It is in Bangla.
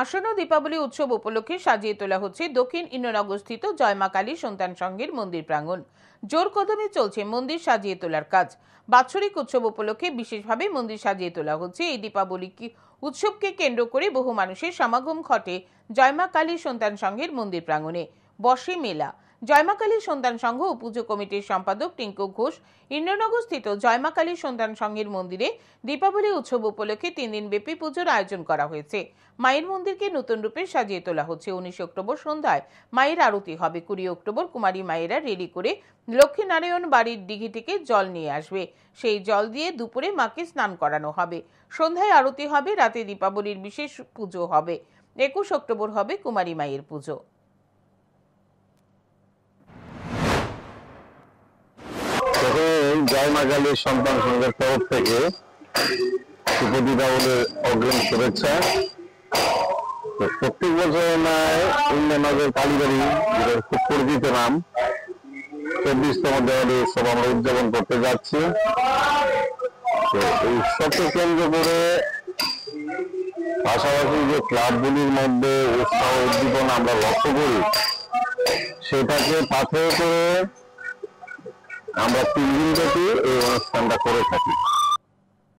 আসন্ন দীপাবলি উৎসব উপলক্ষে সাজিয়ে তোলা হচ্ছে দক্ষিণ ইন্দ্রনগরস্থিত জয় মা কালী সন্তান সংঘের মন্দির প্রাঙ্গণ। জোর কদমে চলছে মন্দির সাজিয়ে তোলার কাজ। বাৎসরিক উৎসব উপলক্ষে বিশেষভাবে মন্দির সাজিয়ে তোলা হচ্ছে। এই দীপাবলি উৎসবকে কেন্দ্র করে বহু মানুষের সমাগম ঘটে জয় মা কালী সন্তান সংঘের মন্দির প্রাঙ্গণে। বসে মেলা। জয় মা কালী সন্তান সংঘ ও পুজো কমিটির সম্পাদক টিঙ্কু ঘোষ ইন্দ্রনগরস্থিত জয় মা কালী সন্তান সংঘের মন্দিরে দীপাবলি উৎসব উপলক্ষে 3 দিন ব্যাপী পুজোর আয়োজন করা হয়েছে। মায়ের মন্দিরকে নতুন রূপে সাজিয়ে তোলা হচ্ছে। 19 অক্টোবর সন্ধ্যায় মায়ের আরতি হবে। 20 অক্টোবর কুমারী মায়েরা রেলি করে লক্ষ্মীনারায়ণ বাড়ির দিঘি থেকে জল নিয়ে আসবে। সেই জল দিয়ে দুপুরে মাকে স্নান করানো হবে। সন্ধ্যায় আরতি হবে। রাতে দীপাবলির বিশেষ পুজো হবে। 21 অক্টোবর হবে কুমারী মায়ের পুজো। জয় মা কালীর সন্তান সংঘের তরফ থেকে শুভ দীপাবলির অগ্রিম শুভেচ্ছা। প্রত্যেক বছর ইন্দ্রনগর কালীবাড়ি, যেটা খুব পরিচিত নাম, 24তম দেওয়ালি উৎসব আমরা উদযাপন করতে যাচ্ছি। তো এই উৎসবকে কেন্দ্র করে পাশাপাশি যে ক্লাবগুলির মধ্যে উৎসাহ উদ্দীপনা আমরা লক্ষ্য করি, সেটাকে পাথেয় করে আমরা 3 দিন ব্যাপী এই অনুষ্ঠানটা করে থাকি।